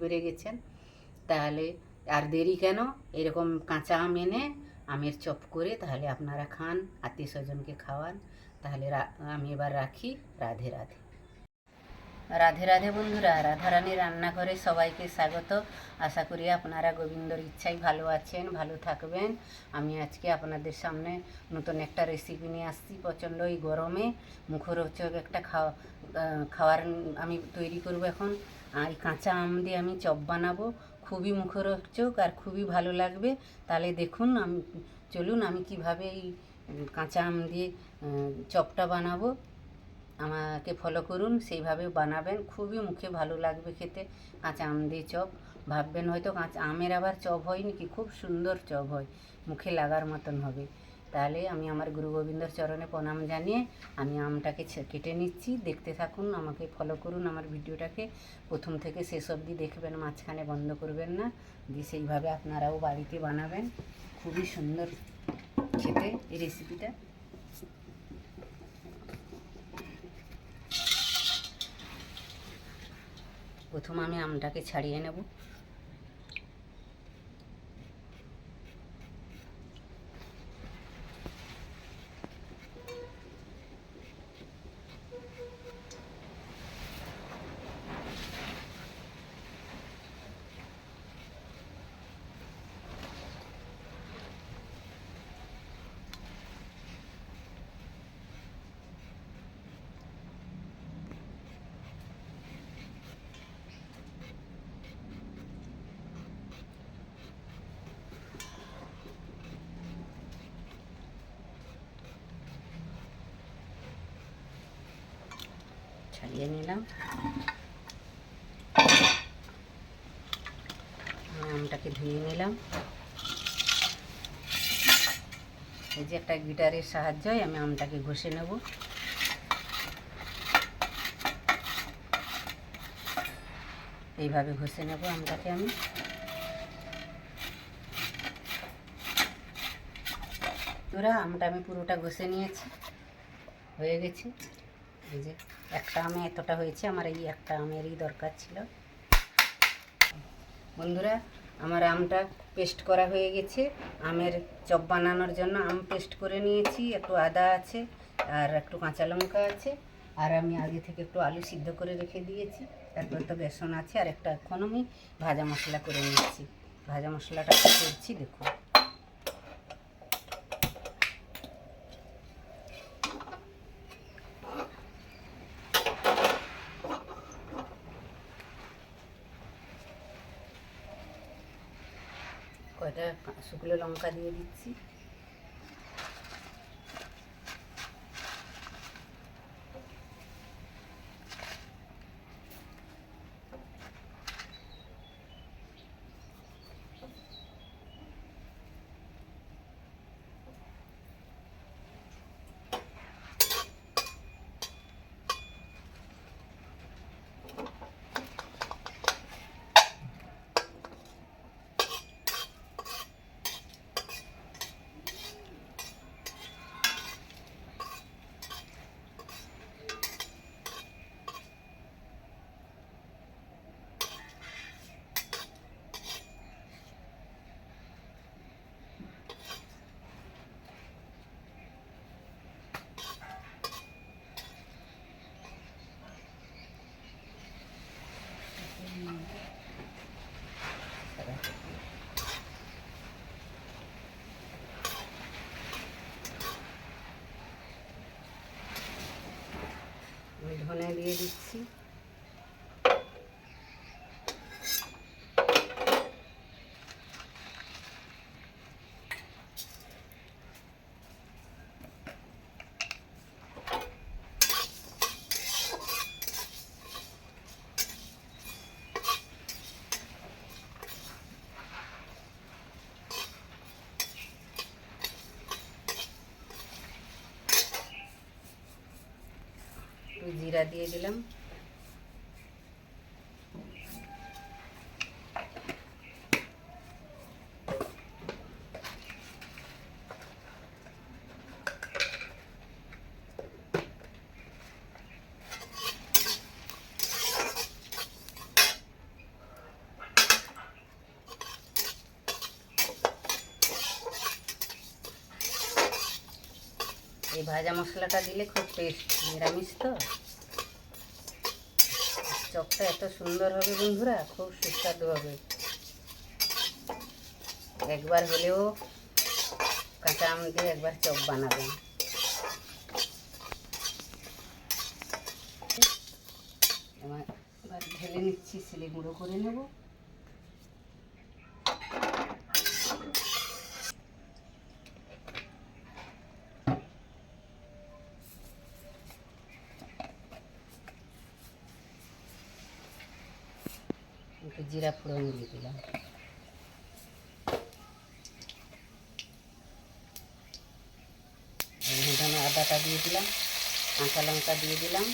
করে গেছেন। তাহলে আর দেরি কেন, এরকম কাঁচা আম এনে আমের চপ করে তাহলে আপনারা খান, আত্মীয় স্বজনকে খাওয়ান। তাহলে আমি এবার রাখি। রাধে রাধে। রাধে রাধে বন্ধুরা, রাধারানীর রান্নাঘরে সবাইকে স্বাগত। আশা করি আপনারা গোবিন্দর ইচ্ছায় ভালো আছেন, ভালো থাকবেন। আমি আজকে আপনাদের সামনে নতুন একটা রেসিপি নিয়ে আসছি। প্রচণ্ড এই গরমে মুখরোচক একটা খাওয়ার আমি তৈরি করব এখন। এই কাঁচা আম দিয়ে আমি চপ বানাবো, খুবই মুখরোচক আর খুবই ভালো লাগবে। তাহলে দেখুন, চলুন আমি কিভাবে এই কাঁচা আম দিয়ে চপটা বানাবো। আমাকে ফলো করুন, সেইভাবে বানাবেন, খুবই মুখে ভালো লাগবে খেতে। কাঁচা আম দিয়ে চপ, ভাববেন হয়তো কাঁচা আমের আবার চপ হয় নাকি, খুব সুন্দর চপ হয়, মুখে লাগার মতন হবে। তাহলে আমি আমার গুরু গোবিন্দর চরণে প্রণাম জানিয়ে আমি আমটাকে কেটে নিচ্ছি। দেখতে থাকুন, আমাকে ফলো করুন, আমার ভিডিওটাকে প্রথম থেকে শেষ অবধি দেখবেন, মাঝখানে বন্ধ করবেন না। দিয়ে সেইভাবে আপনারাও বাড়িতে বানাবেন, খুবই সুন্দর খেতে এই রেসিপিটা। প্রথম আমি আমটাকে ছাড়িয়ে নেব। ছাড়িয়ে নিলাম, আমটাকে ধুয়ে নিলাম। এই যে একটা গিটারের সাহায্যে আমি আমটাকে ঘষে নেব। এইভাবে ঘষে নেব আমটাকে আমি। তোরা আমটা আমি পুরোটা ঘষে নিয়েছি, হয়ে গেছে। এই যে একটা আমে এতটা হয়েছে, আমার এই একটা আমেরই দরকার ছিল। বন্ধুরা, আমার আমটা পেস্ট করা হয়ে গেছে। আমের চপ বানানোর জন্য আম পেস্ট করে নিয়েছি। একটু আদা আছে আর একটু কাঁচা লঙ্কা আছে, আর আমি আগে থেকে একটু আলু সিদ্ধ করে রেখে দিয়েছি। তারপর তো বেসন আছে, আর একটা এখন আমি ভাজা মশলা করে নিচ্ছি। ভাজা মশলাটা করছি, দেখুন। কয়টা শুকনো লঙ্কা দিয়ে দিচ্ছি। ধনে দিয়ে দিচ্ছি। জিরা দিয়ে দিলাম। এই ভাজা মশলাটা দিলে খুব টেস্ট, নিরামিষ তো। চপটা এত সুন্দর হবে বন্ধুরা, খুব সুস্বাদু হবে। একবার হলেও কাঁচা আম দিয়ে একবার চপ বানাবেন। এবার ঢেলে নিচ্ছি, সিলে গুঁড়ো করে নেব। একটু জিরা ফোড়ন দিয়ে দিলাম। এখানে আদাটা দিয়ে দিলাম, কাঁচা লঙ্কা দিয়ে দিলাম,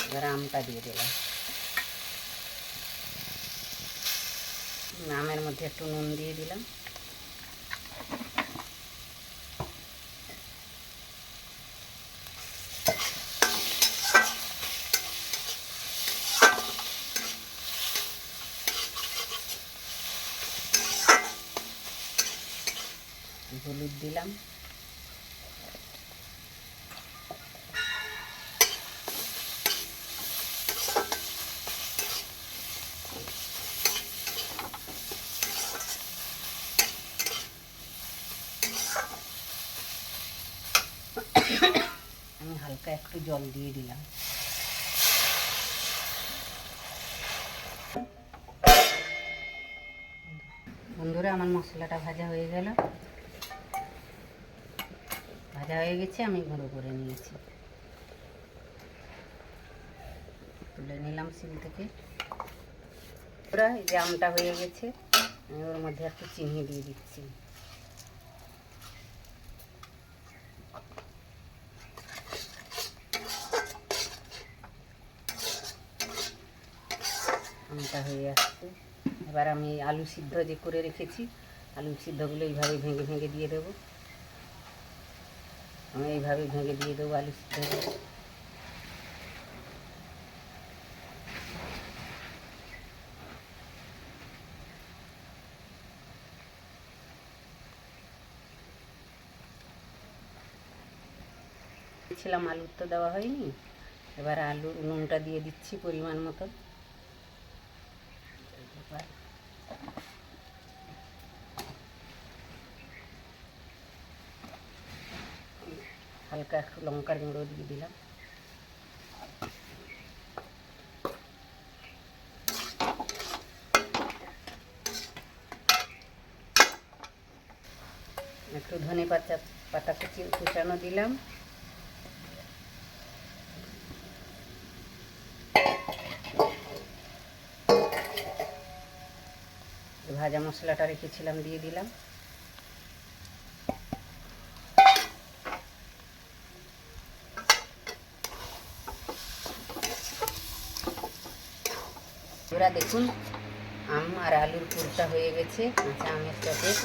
এবার আমটা দিয়ে দিলাম। আমের মধ্যে একটু নুন দিয়ে দিলাম। হলুদ দিলাম, আমি হালকা একটু জল দিয়ে দিলাম। বন্ধুরা, আমার মশলাটা ভাজা হয়ে গেল, ভাজা হয়ে গেছে, আমি গুঁড়ো করে নিয়েছি। তুলে নিলাম সিম থেকে। পুরা এই যে আমটা হয়ে গেছে, আমি ওর মধ্যে একটু চিনি দিয়ে দিচ্ছি। আমটা হয়ে আসছে। এবার আমি আলু সিদ্ধ যে করে রেখেছি, আলু সিদ্ধগুলো এইভাবে ভেঙে ভেঙে দিয়ে দেবো। আমি এইভাবে ভেঙে দিয়ে দেবো আলু সিদ্ধ। ছিলাম আলুর তো দেওয়া হয়নি, এবার আলুর নুনটা দিয়ে দিচ্ছি পরিমাণ মতো। হালকা একটু লঙ্কার গুঁড়ো দিয়ে দিলাম। একটু ধনে পাতা কুচানো দিলাম। ভাজা মশলাটা রেখেছিলাম দিয়ে দিলাম। এবার দেখুন আম আর আলুর পুরটা হয়ে গেছে, কাঁচা আমের চপের।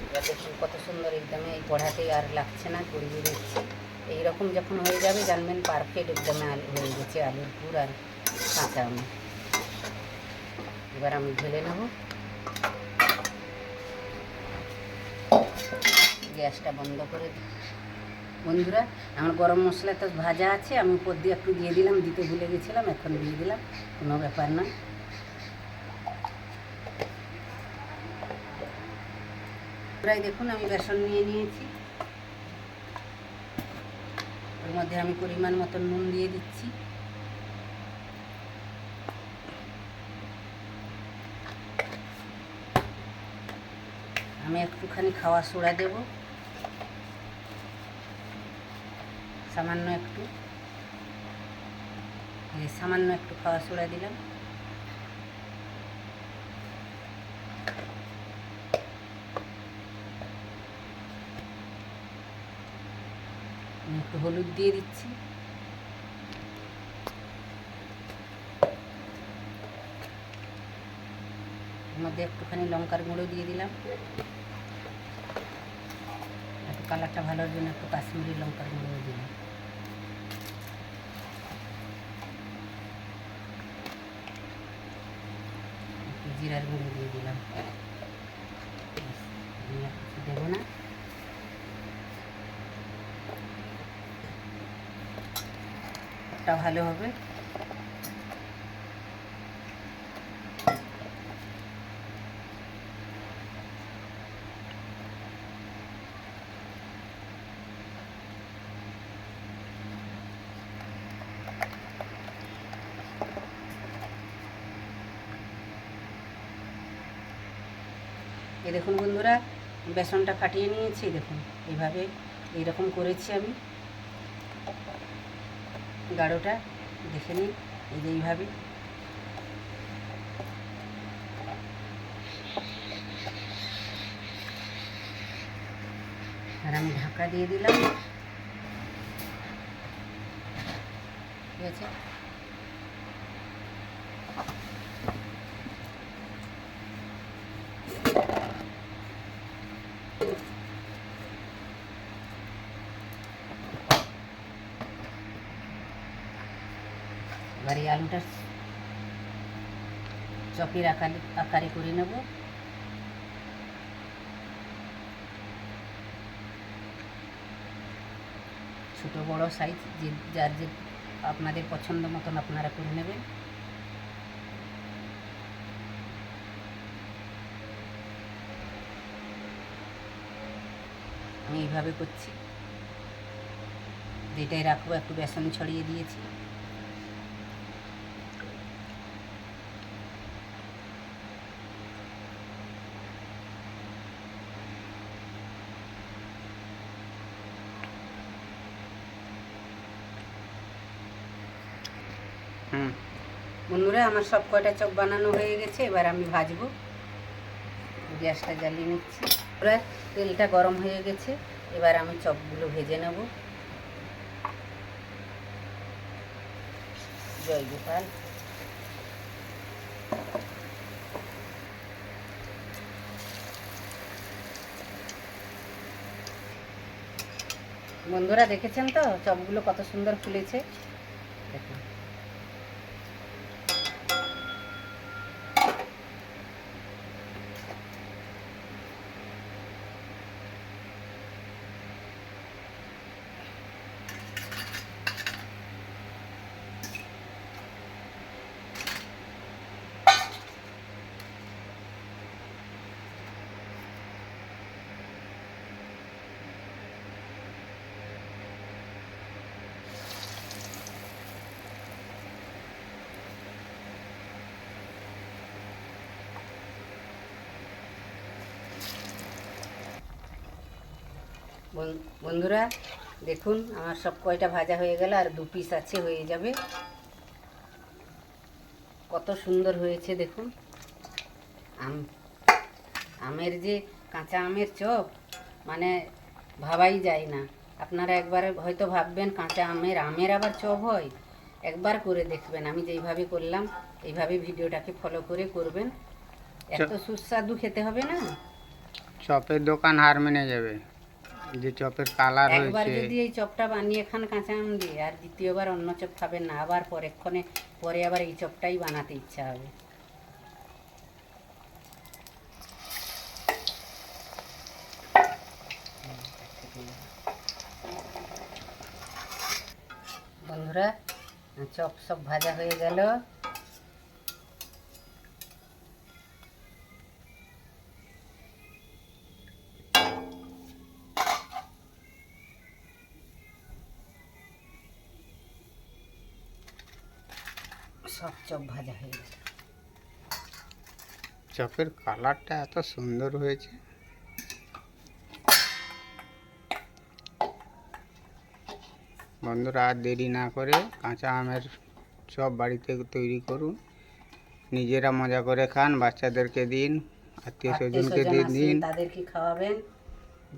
এবার দেখুন কত সুন্দর, একদম এই পড়াতেই আর লাগছে না, গড়িয়ে দিচ্ছে। এইরকম যখন হয়ে যাবে জানবেন পারফেক্ট একদম আলু হয়ে গেছে, আলুর পুর আর কাঁচা আম। এবার আমি ঢেলে নেব। গ্যাসটা বন্ধ করে দিই। বন্ধুরা, আমার গরম মশলা তো ভাজা আছে, আমি উপর দিয়ে একটু দিয়ে দিলাম, দিতে ভুলে গেছিলাম, এখন দিয়ে দিলাম, কোনো ব্যাপার না। প্রায় দেখুন আমি বেসন নিয়ে নিয়েছি, ওর মধ্যে আমি পরিমাণ মতো নুন দিয়ে দিচ্ছি। আমি একটুখানি খাওয়া সোডা দেব, সামান্য একটু, সামান্য একটু খাওয়া সোডা দিলাম। একটু হলুদ দিয়ে দিচ্ছি। এর মধ্যে একটুখানি লঙ্কার গুঁড়ো দিয়ে দিলাম, একটু কালারটা ভালোর জন্য একটু কাশ্মীরি লঙ্কার গুঁড়ো দিলাম। জিরার গুঁড়ো দিয়ে দিলাম, আমি আর কিছু দেবো না। ওটা ভালো হবে। এই দেখুন বন্ধুরা, বেসনটা ফাটিয়ে নিয়েছি। দেখুন এইভাবে এইরকম করেছি আমি গাঢ়টা, দেখে নিন। এই যে এইভাবে আর আমি ঢাকা দিয়ে দিলাম। ঠিক আছে, এবার এই আলুটা চপের আকারে করে নেব। ছোট বড় সাইজ যে যার যে আপনাদের পছন্দ মতন আপনারা করে নেবেন। আমি এইভাবে করছি, যেটাই রাখবো একটু বেসন ছড়িয়ে দিয়েছি। বন্ধুরা, আমার সব কয়টা চপ বানানো হয়ে গেছে। এবার আমি ভাজবো, গ্যাসটা জ্বালিয়ে নিচ্ছি। এবার তেলটা গরম হয়ে গেছে, এবার আমি চপগুলো ভেজে নেব। জয় গোপাল। বন্ধুরা দেখেছেন তো চপগুলো কত সুন্দর ফুলেছে, দেখুন। বন্ধুরা দেখুন, আমার সব কয়টা ভাজা হয়ে গেল, আর 2 পিস আছে, হয়ে যাবে। কত সুন্দর হয়েছে দেখুন। আমের যে কাঁচা আমের চপ, মানে ভাবাই যায় না। আপনারা একবার হয়তো ভাববেন কাঁচা আমের আবার চপ হয়। একবার করে দেখবেন, আমি যেইভাবে করলাম এইভাবে ভিডিওটাকে ফলো করে করবেন। এত সুস্বাদু খেতে হবে না, চপের দোকান হার মেনে যাবে। যে চপের কালার হয়েছে, একবার যদি এই চপটা বানিয়ে খান কাঁচা আম দিয়ে, আর দ্বিতীয়বার অন্য চপ খাবেন না। আবার পরে আবার এই চপটাই বানাতে ইচ্ছা হবে। বন্ধুরা, চপ সব ভাজা হয়ে গেল। সব চপ ভাজা হয়ে গেল। চপের কালারটা এত সুন্দর হয়েছে। বন্ধুরা, আর দেরি না করে কাঁচা আমের চপ বাড়িতে তৈরি করুন, নিজেরা মজা করে খান, বাচ্চাদেরকে দিন, আত্মীয় স্বজনকে দিন। তাদেরকে খাওয়াবেন।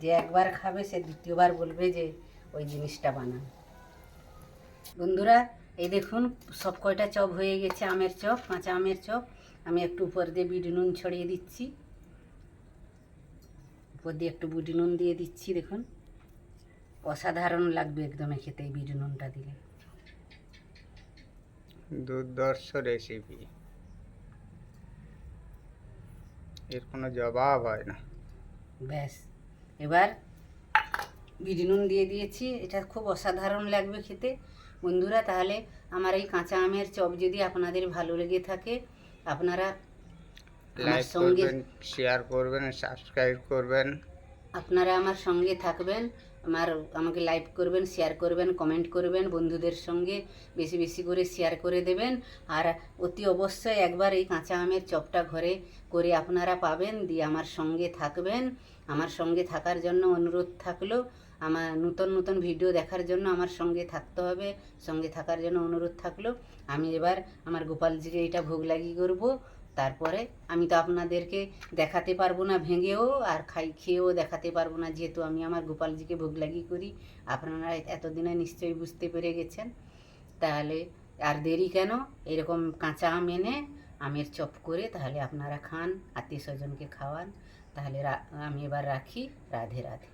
যে একবার খাবে সে দ্বিতীয়বার বলবে যে ওই জিনিসটা বানান। বন্ধুরা এই দেখুন, সব কয়টা চপ হয়ে গেছে, আমের চপ, কাঁচা আমের চপ। আমি একটু উপর দিয়ে বিট নুন ছড়িয়ে দিচ্ছি, উপর দিয়ে একটু বিট নুন দিয়ে দিচ্ছি। দেখুন অসাধারণ লাগবে একদম খেতে এই বিট নুনটা দিলে। দুর্ধর্ষ রেসিপি। এর কোনো জবাব হয় না। ব্যাস, এবার বিট নুন দিয়ে দিয়েছি। এটা খুব অসাধারণ লাগবে খেতে বন্ধুরা। তাহলে আমার এই কাঁচা আমের চপ যদি আপনাদের ভালো লেগে থাকে, আপনারা আমার লাইক সঙ্গে করবেন, শেয়ার করবেন, সাবস্ক্রাইব করবেন। আপনারা আমার সঙ্গে থাকবেন, আমাকে লাইক করবেন, শেয়ার করবেন, কমেন্ট করবেন, বন্ধুদের সঙ্গে বেশি বেশি করে শেয়ার করে দেবেন। আর অতি অবশ্যই একবার এই কাঁচা আমের চপটা ঘরে করে আপনারা পাবেন, দিয়ে আমার সঙ্গে থাকবেন। আমার সঙ্গে থাকার জন্য অনুরোধ থাকলো। আমার নতুন নতুন ভিডিও দেখার জন্য আমার সঙ্গে থাকতে হবে, সঙ্গে থাকার জন্য অনুরোধ থাকলো। আমি এবার আমার গোপালজিকে এটা ভোগ লাগি করব। তারপরে আমি তো আপনাদেরকে দেখাতে পারবো না ভেঙেও, আর খেয়েও দেখাতে পারবো না, যেহেতু আমি আমার গোপালজিকে ভোগ লাগি করি। আপনারা এতদিনে নিশ্চয়ই বুঝতে পেরে গেছেন। তাহলে আর দেরি কেন, এরকম কাঁচা আম এনে আমের চপ করে তাহলে আপনারা খান, আত্মীয় স্বজনকে খাওয়ান। তাহলে আমি এবার রাখি। রাধে রাধে।